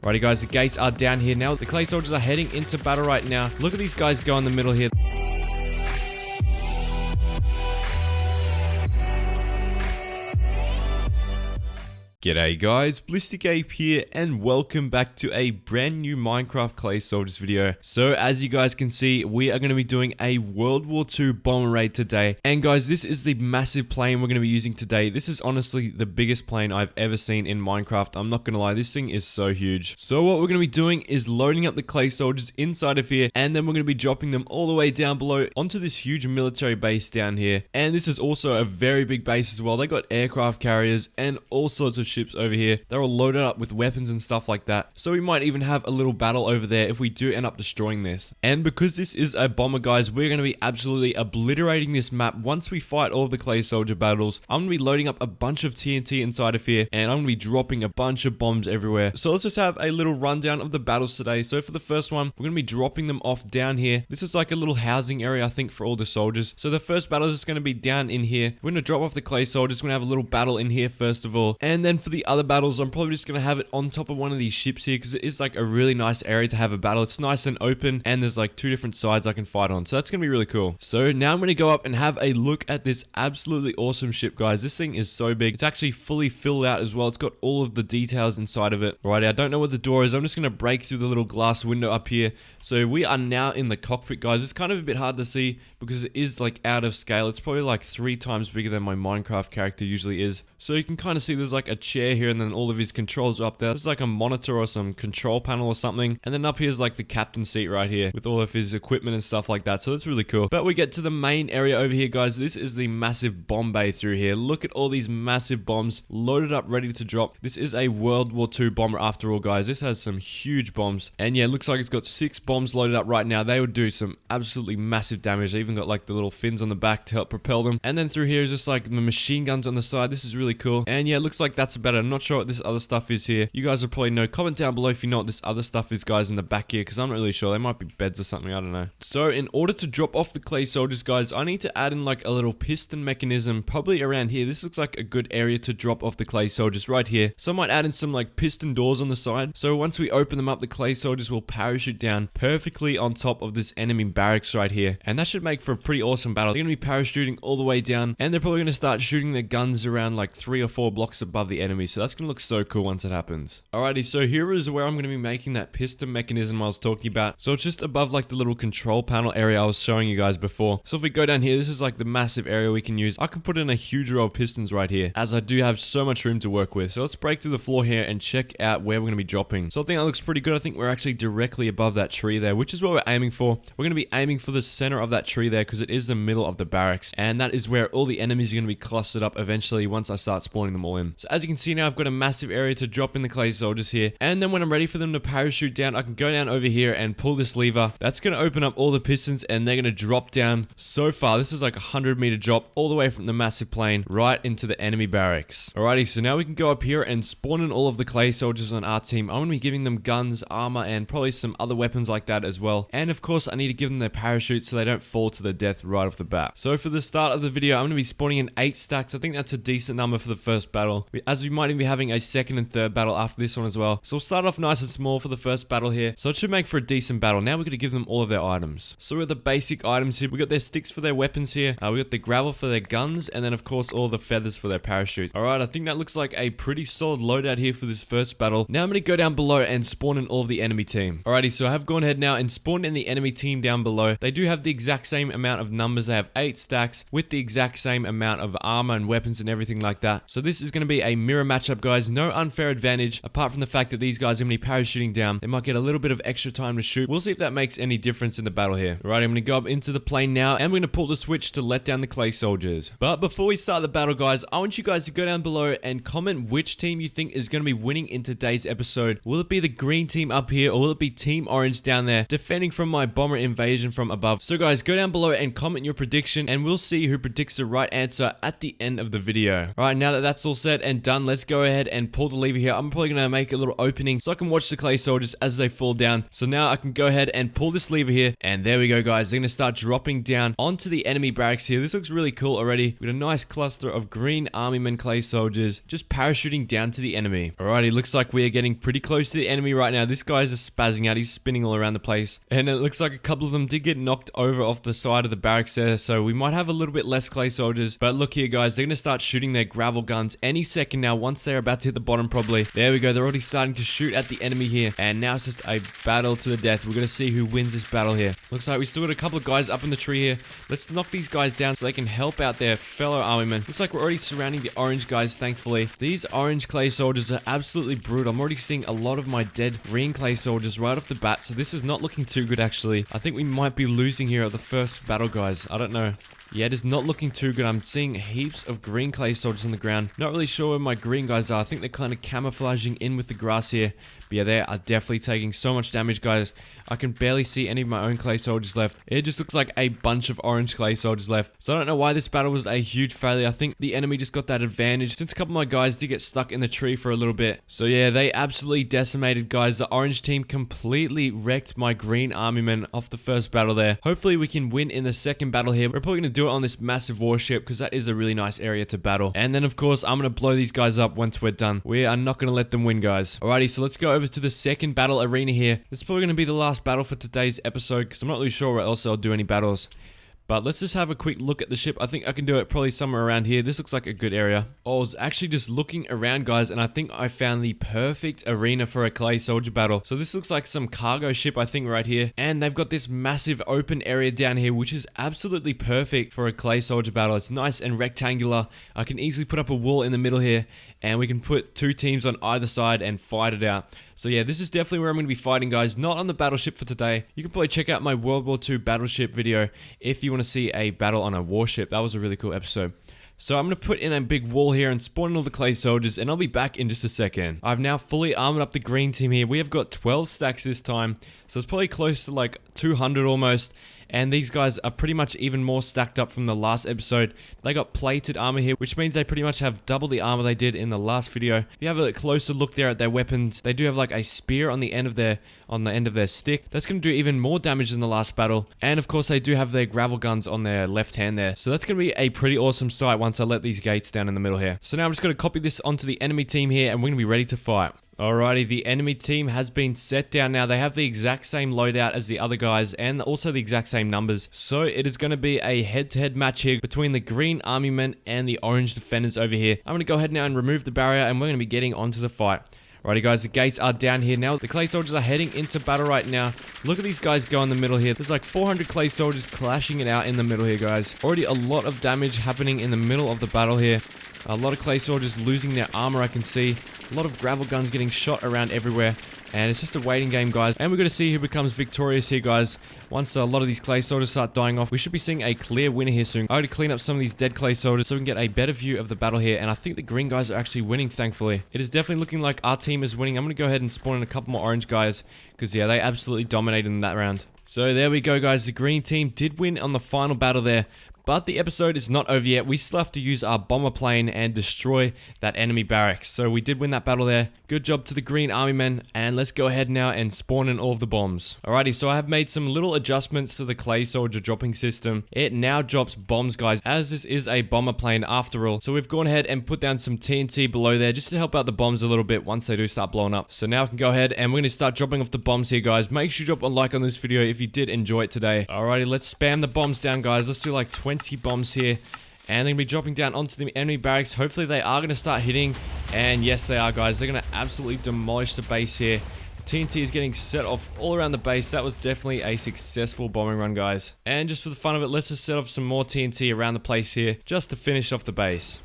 Alrighty guys, the gates are down here now. The clay soldiers are heading into battle right now. Look at these guys go in the middle here. G'day guys, Ballistic Ape here and welcome back to a brand new Minecraft Clay Soldiers video. So as you guys can see, we are going to be doing a World War II bomber raid today. And guys, this is the massive plane we're going to be using today. This is honestly the biggest plane I've ever seen in Minecraft. I'm not going to lie, this thing is so huge. So what we're going to be doing is loading up the Clay Soldiers inside of here, and then we're going to be dropping them all the way down below onto this huge military base down here. And this is also a very big base as well. They got aircraft carriers and all sorts of ships over here. They're all loaded up with weapons and stuff like that. So we might even have a little battle over there if we do end up destroying this. And because this is a bomber, guys, we're going to be absolutely obliterating this map once we fight all of the Clay Soldier battles. I'm going to be loading up a bunch of TNT inside of here, and I'm going to be dropping a bunch of bombs everywhere. So let's just have a little rundown of the battles today. So for the first one, we're going to be dropping them off down here. This is like a little housing area, I think, for all the soldiers. So the first battle is just going to be down in here. We're going to drop off the Clay Soldiers. We're going to have a little battle in here first of all. And then for the other battles, I'm probably just going to have it on top of one of these ships here because it is like a really nice area to have a battle. It's nice and open, and there's like two different sides I can fight on. So that's going to be really cool. So now I'm going to go up and have a look at this absolutely awesome ship, guys. This thing is so big. It's actually fully filled out as well. It's got all of the details inside of it. Right, I don't know what the door is. I'm just going to break through the little glass window up here. So we are now in the cockpit, guys. It's kind of a bit hard to see because it is like out of scale. It's probably like 3 times bigger than my Minecraft character usually is. So you can kind of see there's like a chair here, and then all of his controls are up there. There's like a monitor or some control panel or something. And then up here is like the captain's seat right here with all of his equipment and stuff like that. So that's really cool. But we get to the main area over here, guys. This is the massive bomb bay through here. Look at all these massive bombs loaded up, ready to drop. This is a World War II bomber after all, guys. This has some huge bombs. And yeah, it looks like it's got 6 bombs loaded up right now. They would do some absolutely massive damage. They even got like the little fins on the back to help propel them. And then through here is just like the machine guns on the side. This is really cool. And yeah, it looks like that's about it. I'm not sure what this other stuff is here. You guys will probably know. Comment down below if you know what this other stuff is, guys, in the back here, because I'm not really sure. They might be beds or something. I don't know. So in order to drop off the Clay Soldiers, guys, I need to add in like a little piston mechanism probably around here. This looks like a good area to drop off the Clay Soldiers right here. So I might add in some like piston doors on the side. So once we open them up, the Clay Soldiers will parachute down perfectly on top of this enemy barracks right here. And that should make for a pretty awesome battle. They're going to be parachuting all the way down, and they're probably going to start shooting their guns around like 3 or 4 blocks above the enemy. So that's going to look so cool once it happens. Alrighty, so here is where I'm going to be making that piston mechanism I was talking about. So it's just above like the little control panel area I was showing you guys before. So if we go down here, this is like the massive area we can use. I can put in a huge row of pistons right here, as I do have so much room to work with. So let's break through the floor here and check out where we're going to be dropping. So I think that looks pretty good. I think we're actually directly above that tree there, which is what we're aiming for. We're going to be aiming for the center of that tree there because it is the middle of the barracks, and that is where all the enemies are going to be clustered up eventually once I start spawning them all in. So as you can see now, I've got a massive area to drop in the Clay Soldiers here, and then when I'm ready for them to parachute down, I can go down over here and pull this lever. That's going to open up all the pistons, and they're going to drop down so far. This is like a 100-meter drop all the way from the massive plane right into the enemy barracks. Alrighty, so now we can go up here and spawn in all of the Clay Soldiers on our team. I'm going to be giving them guns, armor, and probably some other weapons like that as well. And of course, I need to give them their parachute so they don't fall to their death right off the bat. So for the start of the video, I'm going to be spawning in 8 stacks. I think that's a decent number for the first battle, as we might even be having a second and third battle after this one as well. So we'll start off nice and small for the first battle here. So it should make for a decent battle. Now we're going to give them all of their items. So we've got the basic items here. We got their sticks for their weapons here. We got the gravel for their guns, and then of course all the feathers for their parachute. Alright, I think that looks like a pretty solid loadout here for this first battle. Now I'm going to go down below and spawn in all of the enemy team. Alrighty, so I have gone ahead now and spawned in the enemy team down below. They do have the exact same amount of numbers. They have 8 stacks with the exact same amount of armor and weapons and everything like that. So this is going to be a mirror matchup, guys. No unfair advantage apart from the fact that these guys are going to be parachuting down. They might get a little bit of extra time to shoot. We'll see if that makes any difference in the battle here. Right, I'm going to go up into the plane now, and we're going to pull the switch to let down the Clay Soldiers. But before we start the battle, guys, I want you guys to go down below and comment which team you think is going to be winning in today's episode. Will it be the green team up here, or will it be Team Orange down there defending from my bomber invasion from above? So guys, go down below and comment your prediction, and we'll see who predicts the right answer at the end of the video. Alright, now that that's all said and done, done, let's go ahead and pull the lever here. I'm probably gonna make a little opening so I can watch the clay soldiers as they fall down. So now I can go ahead and pull this lever here, and there we go, guys. They're gonna start dropping down onto the enemy barracks here. This looks really cool already. We got a nice cluster of green army men clay soldiers just parachuting down to the enemy. Alrighty, looks like we are getting pretty close to the enemy right now. This guy's just spazzing out. He's spinning all around the place, and it looks like a couple of them did get knocked over off the side of the barracks there, so we might have a little bit less clay soldiers. But look here, guys, they're gonna start shooting their gravel guns any second now, once they're about to hit the bottom probably. There we go, they're already starting to shoot at the enemy here, and now it's just a battle to the death. We're gonna see who wins this battle here. Looks like we still got a couple of guys up in the tree here. Let's knock these guys down so they can help out their fellow army men. Looks like we're already surrounding the orange guys, thankfully. These orange clay soldiers are absolutely brutal. I'm already seeing a lot of my dead green clay soldiers right off the bat, so this is not looking too good actually. I think we might be losing here at the first battle, guys. I don't know. Yeah, it is not looking too good. I'm seeing heaps of green clay soldiers on the ground. Not really sure where my green guys are. I think they're kind of camouflaging in with the grass here. But yeah, they are definitely taking so much damage, guys. I can barely see any of my own clay soldiers left. It just looks like a bunch of orange clay soldiers left. So I don't know why this battle was a huge failure. I think the enemy just got that advantage since a couple of my guys did get stuck in the tree for a little bit. So yeah, they absolutely decimated, guys. The orange team completely wrecked my green army men off the first battle there. Hopefully we can win in the second battle here. We're probably going to do it on this massive warship because that is a really nice area to battle. And then of course I'm going to blow these guys up once we're done. We are not going to let them win, guys. Alrighty, so let's go over to the second battle arena here. This is probably going to be the last battle for today's episode because I'm not really sure where else I'll do any battles. But let's just have a quick look at the ship. I think I can do it probably somewhere around here. This looks like a good area. I was actually just looking around, guys, and I think I found the perfect arena for a clay soldier battle. So this looks like some cargo ship, I think, right here. And they've got this massive open area down here, which is absolutely perfect for a clay soldier battle. It's nice and rectangular. I can easily put up a wall in the middle here, and we can put two teams on either side and fight it out. So yeah, this is definitely where I'm going to be fighting, guys. Not on the battleship for today. You can probably check out my World War II battleship video if you want to see a battle on a warship. That was a really cool episode. So I'm going to put in a big wall here and spawn in all the clay soldiers, and I'll be back in just a second. I've now fully armored up the green team here. We have got 12 stacks this time, so it's probably close to like 200 almost. And these guys are pretty much even more stacked up from the last episode. They got plated armor here, which means they pretty much have double the armor they did in the last video. If you have a closer look there at their weapons, they do have like a spear on the end of their stick. That's going to do even more damage than the last battle. And of course, they do have their gravel guns on their left hand there. So that's going to be a pretty awesome sight once I let these gates down in the middle here. So now I'm just going to copy this onto the enemy team here, and we're going to be ready to fight. Alrighty, the enemy team has been set down now. They have the exact same loadout as the other guys and also the exact same numbers. So it is going to be a head-to-head match here between the green army men and the orange defenders over here. I'm going to go ahead now and remove the barrier, and we're going to be getting onto the fight. Alrighty, guys, the gates are down here now. The clay soldiers are heading into battle right now. Look at these guys go in the middle here. There's like 400 clay soldiers clashing it out in the middle here, guys. Already a lot of damage happening in the middle of the battle here. A lot of clay soldiers losing their armor, I can see. A lot of gravel guns getting shot around everywhere. And it's just a waiting game, guys. And we're going to see who becomes victorious here, guys. Once a lot of these clay soldiers start dying off, we should be seeing a clear winner here soon. I already cleaned up some of these dead clay soldiers so we can get a better view of the battle here. And I think the green guys are actually winning, thankfully. It is definitely looking like our team is winning. I'm going to go ahead and spawn in a couple more orange guys, because yeah, they absolutely dominated in that round. So there we go, guys. The green team did win on the final battle there. But the episode is not over yet. We still have to use our bomber plane and destroy that enemy barracks. So we did win that battle there. Good job to the green army men. And let's go ahead now and spawn in all of the bombs. Alrighty, so I have made some little adjustments to the clay soldier dropping system. It now drops bombs, guys, as this is a bomber plane after all. So we've gone ahead and put down some TNT below there just to help out the bombs a little bit once they do start blowing up. So now I can go ahead and we're going to start dropping off the bombs here, guys. Make sure you drop a like on this video if you did enjoy it today. Alrighty, let's spam the bombs down, guys. Let's do like 20 bombs here, and they're gonna be dropping down onto the enemy barracks. Hopefully they are gonna start hitting, and yes they are, guys. They're gonna absolutely demolish the base here. TNT is getting set off all around the base. That was definitely a successful bombing run, guys. And just for the fun of it, let's just set off some more TNT around the place here just to finish off the base.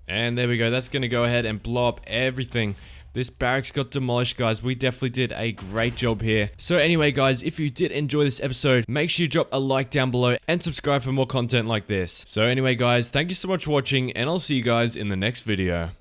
And there we go. That's gonna go ahead and blow up everything. This barracks got demolished, guys. We definitely did a great job here. So anyway, guys, if you did enjoy this episode, make sure you drop a like down below and subscribe for more content like this. So anyway, guys, thank you so much for watching, and I'll see you guys in the next video.